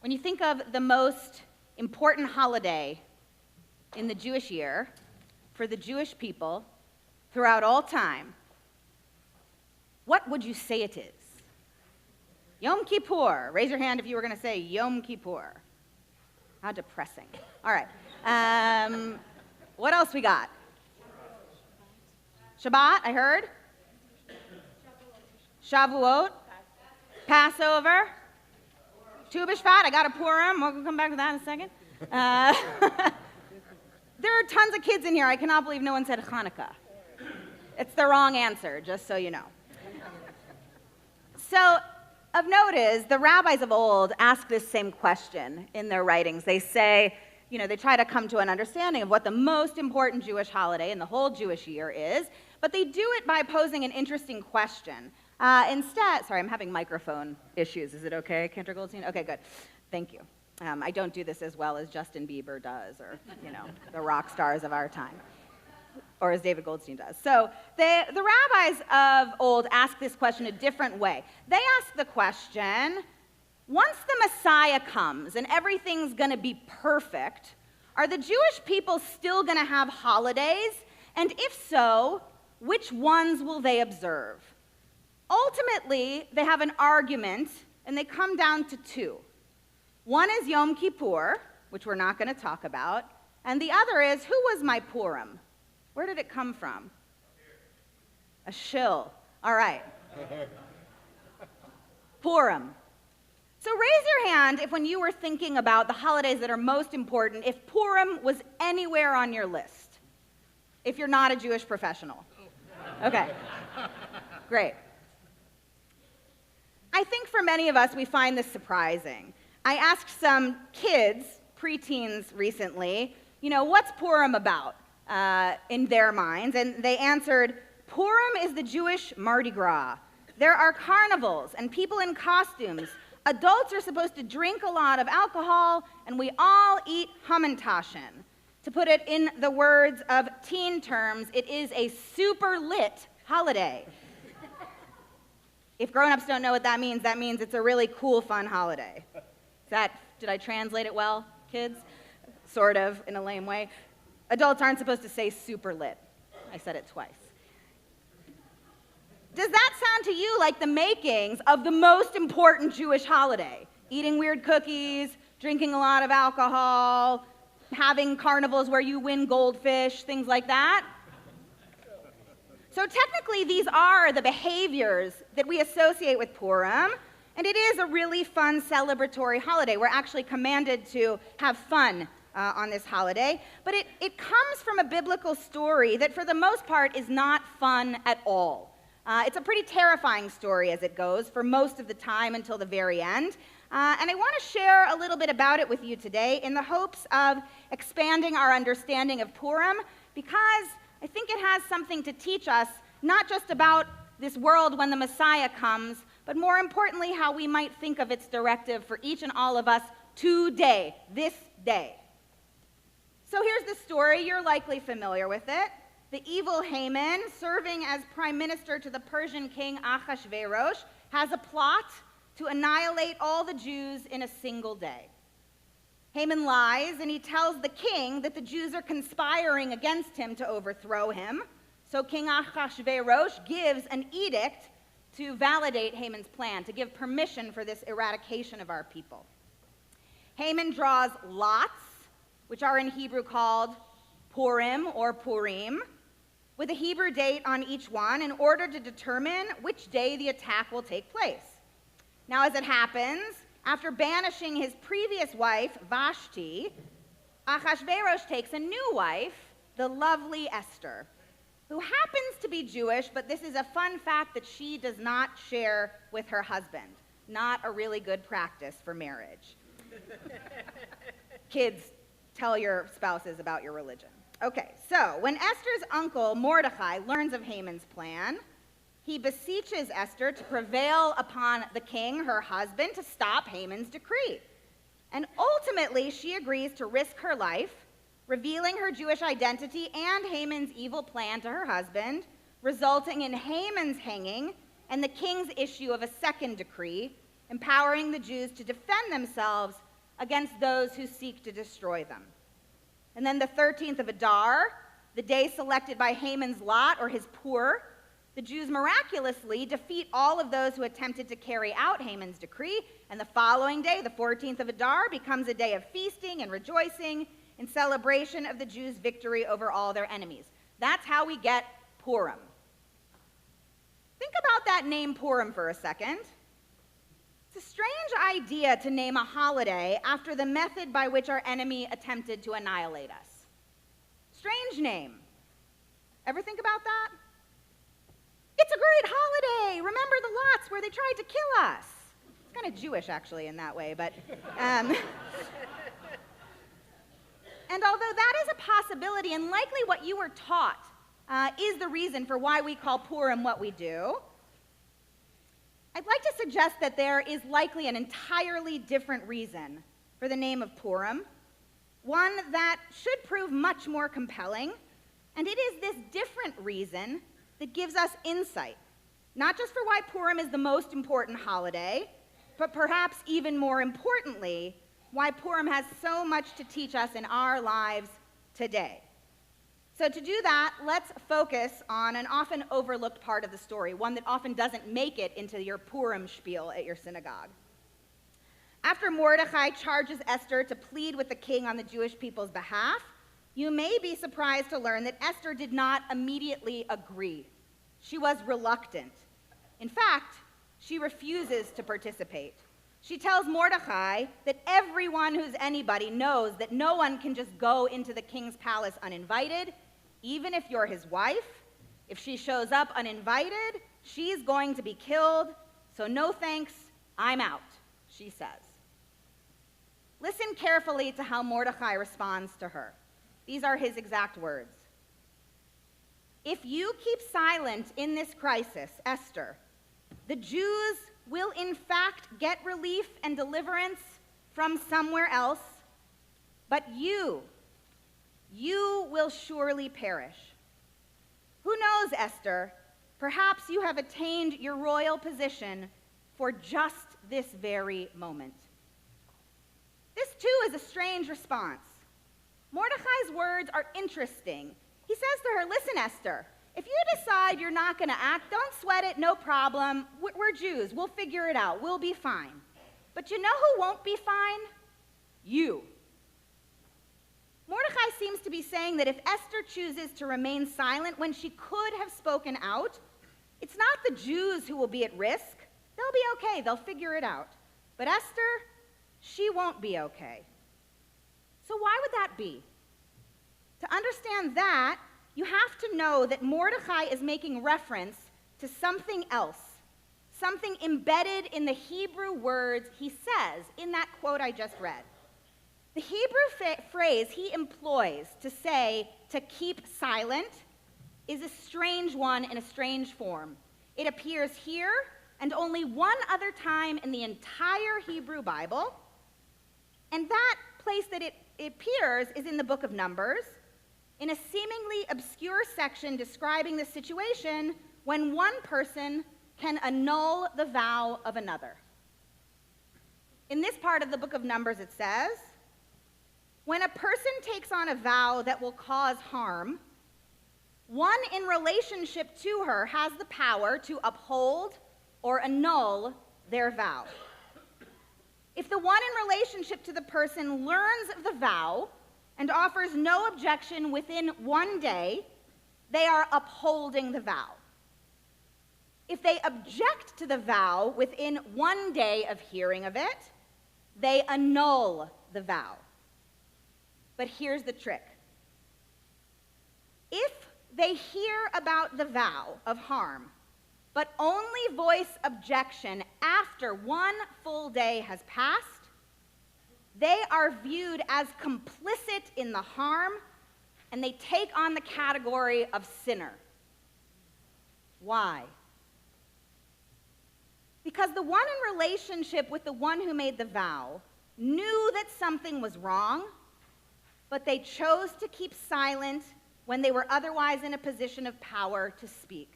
When you think of the most important holiday in the Jewish year for the Jewish people throughout all time, what would you say it is? Yom Kippur. Raise your hand if you were going to say Yom Kippur. How depressing. All right. What else we got? Shabbat, I heard. Shavuot. Passover. Tu B'Shvat, I got a Purim. We'll come back to that in a second. There are tons of kids in here. I cannot believe no one said Hanukkah. It's the wrong answer, just so you know. So, of note is, the rabbis of old ask this same question in their writings. They say, they try to come to an understanding of what the most important Jewish holiday in the whole Jewish year is, but they do it by posing an interesting question. Instead, sorry, I'm having microphone issues. Is it okay, Cantor Goldstein? Okay, good. Thank you. I don't do this as well as Justin Bieber does, or, the rock stars of our time, or as David Goldstein does. So the rabbis of old ask this question a different way. They ask the question, once the Messiah comes and everything's going to be perfect, are the Jewish people still going to have holidays? And if so, which ones will they observe? Ultimately, they have an argument, and they come down to two. One is Yom Kippur, which we're not going to talk about, and the other is, who was my Purim? Where did it come from? A shill. All right. Purim. So raise your hand if when you were thinking about the holidays that are most important, if Purim was anywhere on your list, if you're not a Jewish professional. Okay. Great. I think for many of us, we find this surprising. I asked some kids, preteens recently, what's Purim about in their minds? And they answered, Purim is the Jewish Mardi Gras. There are carnivals and people in costumes. Adults are supposed to drink a lot of alcohol, and we all eat hamantaschen. To put it in the words of teen terms, it is a super lit holiday. If grown-ups don't know what that means it's a really cool, fun holiday. Did I translate it well, kids? Sort of, in a lame way. Adults aren't supposed to say super lit. I said it twice. Does that sound to you like the makings of the most important Jewish holiday? Eating weird cookies, drinking a lot of alcohol, having carnivals where you win goldfish, things like that? So technically, these are the behaviors that we associate with Purim, and it is a really fun celebratory holiday. We're actually commanded to have fun on this holiday, but it comes from a biblical story that for the most part is not fun at all. It's a pretty terrifying story as it goes for most of the time until the very end, and I want to share a little bit about it with you today in the hopes of expanding our understanding of Purim, because I think it has something to teach us, not just about this world when the Messiah comes, but more importantly, how we might think of its directive for each and all of us today, this day. So here's the story. You're likely familiar with it. The evil Haman, serving as prime minister to the Persian king Ahasuerus, has a plot to annihilate all the Jews in a single day. Haman lies, and he tells the king that the Jews are conspiring against him to overthrow him. So King Ahasuerus gives an edict to validate Haman's plan, to give permission for this eradication of our people. Haman draws lots, which are in Hebrew called Purim or Purim, with a Hebrew date on each one in order to determine which day the attack will take place. Now, as it happens, after banishing his previous wife, Vashti, Ahasuerus takes a new wife, the lovely Esther, who happens to be Jewish, but this is a fun fact that she does not share with her husband. Not a really good practice for marriage. Kids, tell your spouses about your religion. Okay, so when Esther's uncle, Mordecai, learns of Haman's plan, he beseeches Esther to prevail upon the king, her husband, to stop Haman's decree. And ultimately, she agrees to risk her life, revealing her Jewish identity and Haman's evil plan to her husband, resulting in Haman's hanging and the king's issue of a second decree, empowering the Jews to defend themselves against those who seek to destroy them. And then the 13th of Adar, the day selected by Haman's lot, or his pur, the Jews miraculously defeat all of those who attempted to carry out Haman's decree, and the following day, the 14th of Adar, becomes a day of feasting and rejoicing in celebration of the Jews' victory over all their enemies. That's how we get Purim. Think about that name Purim for a second. It's a strange idea to name a holiday after the method by which our enemy attempted to annihilate us. Strange name. Ever think about that? It's a great holiday. Remember the lots where they tried to kill us. It's kind of Jewish, actually, in that way, but... And although that is a possibility, and likely what you were taught is the reason for why we call Purim what we do, I'd like to suggest that there is likely an entirely different reason for the name of Purim, one that should prove much more compelling, and it is this different reason that gives us insight, not just for why Purim is the most important holiday, but perhaps even more importantly, why Purim has so much to teach us in our lives today. So to do that, let's focus on an often overlooked part of the story, one that often doesn't make it into your Purim spiel at your synagogue. After Mordecai charges Esther to plead with the king on the Jewish people's behalf, you may be surprised to learn that Esther did not immediately agree. She was reluctant. In fact, she refuses to participate. She tells Mordecai that everyone who's anybody knows that no one can just go into the king's palace uninvited, even if you're his wife. If she shows up uninvited, she's going to be killed, so no thanks, I'm out, she says. Listen carefully to how Mordecai responds to her. These are his exact words. If you keep silent in this crisis, Esther, the Jews will in fact get relief and deliverance from somewhere else, but you will surely perish. Who knows, Esther? Perhaps you have attained your royal position for just this very moment. This too is a strange response. Mordecai's words are interesting. He says to her, listen, Esther, if you decide you're not going to act, don't sweat it, no problem. We're Jews. We'll figure it out. We'll be fine. But you know who won't be fine? You. Mordecai seems to be saying that if Esther chooses to remain silent when she could have spoken out, it's not the Jews who will be at risk. They'll be okay. They'll figure it out. But Esther, she won't be okay. So why would that be? To understand that, you have to know that Mordecai is making reference to something else, something embedded in the Hebrew words he says in that quote I just read. The Hebrew phrase he employs to say to keep silent is a strange one in a strange form. It appears here and only one other time in the entire Hebrew Bible, and that place that it appears is in the book of Numbers, in a seemingly obscure section describing the situation when one person can annul the vow of another. In this part of the book of Numbers it says, when a person takes on a vow that will cause harm, one in relationship to her has the power to uphold or annul their vow. If the one in relationship to the person learns of the vow and offers no objection within 1 day, they are upholding the vow. If they object to the vow within 1 day of hearing of it, they annul the vow. But here's the trick. If they hear about the vow of harm, but only voice objection after 1 full day has passed, they are viewed as complicit in the harm, and they take on the category of sinner. Why? Because the one in relationship with the one who made the vow knew that something was wrong, but they chose to keep silent when they were otherwise in a position of power to speak.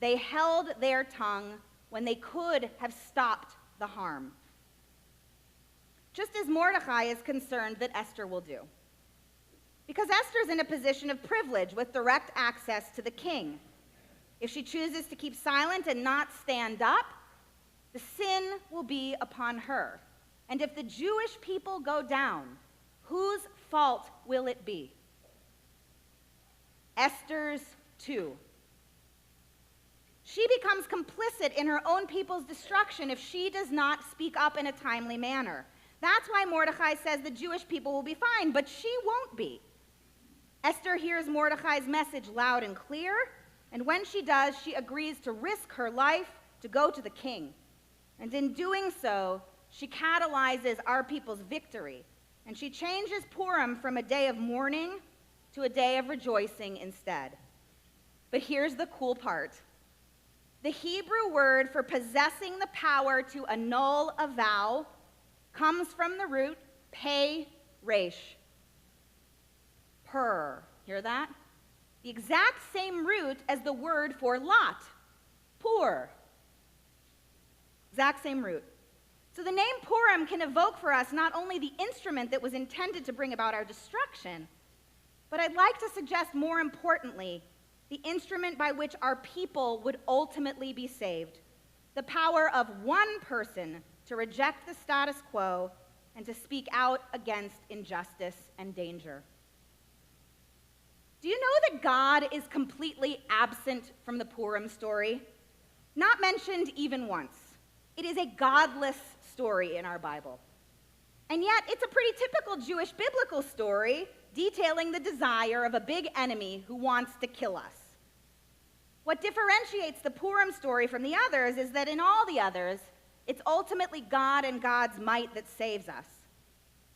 They held their tongue when they could have stopped the harm. just as Mordecai is concerned that Esther will do. Because Esther's in a position of privilege with direct access to the king. If she chooses to keep silent and not stand up, the sin will be upon her. And if the Jewish people go down, whose fault will it be? Esther's too. She becomes complicit in her own people's destruction if she does not speak up in a timely manner. That's why Mordecai says the Jewish people will be fine, but she won't be. Esther hears Mordecai's message loud and clear, and when she does, she agrees to risk her life to go to the king. And in doing so, she catalyzes our people's victory, and she changes Purim from a day of mourning to a day of rejoicing instead. But here's the cool part. The Hebrew word for possessing the power to annul a vow comes from the root pei-resh. Per. Hear that? The exact same root as the word for lot. Pur. Exact same root. So the name Purim can evoke for us not only the instrument that was intended to bring about our destruction, but I'd like to suggest more importantly, the instrument by which our people would ultimately be saved. The power of one person to reject the status quo and to speak out against injustice and danger. Do you know that God is completely absent from the Purim story? Not mentioned even once. It is a godless story in our Bible. And yet, it's a pretty typical Jewish biblical story detailing the desire of a big enemy who wants to kill us. What differentiates the Purim story from the others is that in all the others, it's ultimately God and God's might that saves us.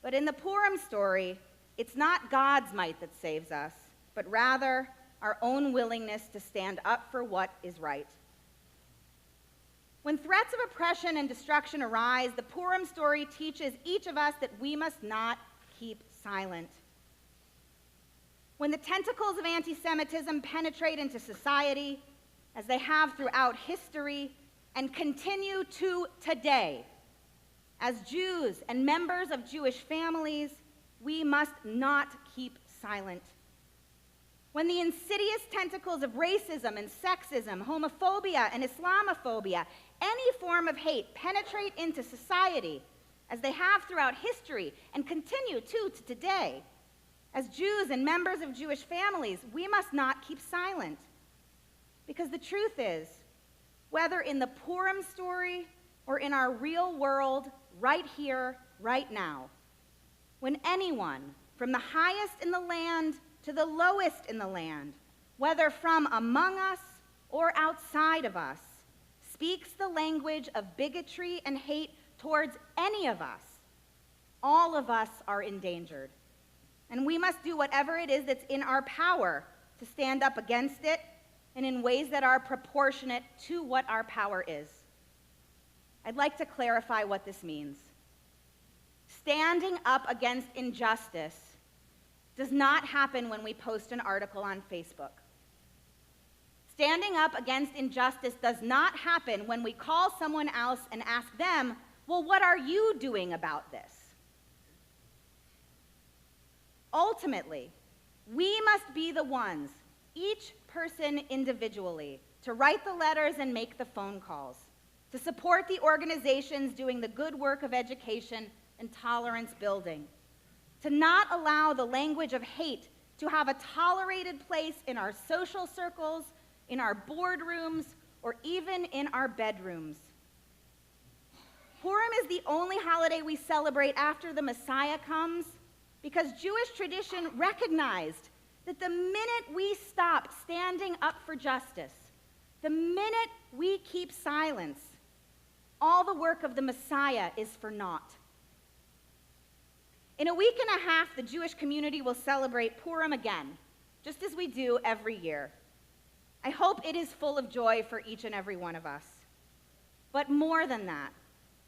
But in the Purim story, it's not God's might that saves us, but rather our own willingness to stand up for what is right. When threats of oppression and destruction arise, the Purim story teaches each of us that we must not keep silent. When the tentacles of anti-Semitism penetrate into society, as they have throughout history and continue to today, as Jews and members of Jewish families, we must not keep silent. When the insidious tentacles of racism and sexism, homophobia and Islamophobia, any form of hate penetrate into society, as they have throughout history and continue to today, as Jews and members of Jewish families, we must not keep silent. Because the truth is, whether in the Purim story or in our real world, right here, right now, when anyone, from the highest in the land to the lowest in the land, whether from among us or outside of us, speaks the language of bigotry and hate towards any of us, all of us are endangered. And we must do whatever it is that's in our power to stand up against it and in ways that are proportionate to what our power is. I'd like to clarify what this means. Standing up against injustice does not happen when we post an article on Facebook. Standing up against injustice does not happen when we call someone else and ask them, well, what are you doing about this? Ultimately, we must be the ones, each person individually, to write the letters and make the phone calls, to support the organizations doing the good work of education and tolerance building, to not allow the language of hate to have a tolerated place in our social circles, in our boardrooms, or even in our bedrooms. Purim is the only holiday we celebrate after the Messiah comes because Jewish tradition recognized that the minute we stop standing up for justice, the minute we keep silence, all the work of the Messiah is for naught. In a week and a half, the Jewish community will celebrate Purim again, just as we do every year. I hope it is full of joy for each and every one of us. But more than that,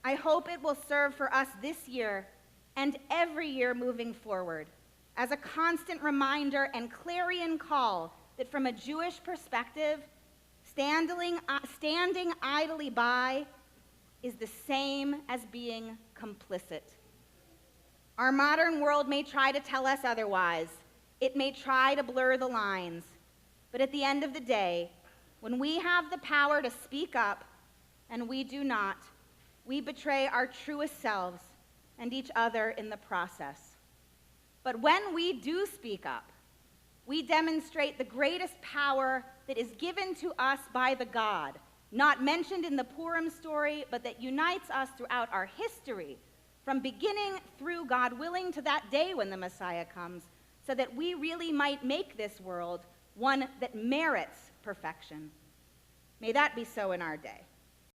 I hope it will serve for us this year and every year moving forward as a constant reminder and clarion call that from a Jewish perspective, standing idly by is the same as being complicit. Our modern world may try to tell us otherwise. It may try to blur the lines. But at the end of the day, when we have the power to speak up and we do not, we betray our truest selves and each other in the process. But when we do speak up, we demonstrate the greatest power that is given to us by the God, not mentioned in the Purim story, but that unites us throughout our history, from beginning through, God willing, to that day when the Messiah comes, so that we really might make this world one that merits perfection. May that be so in our day.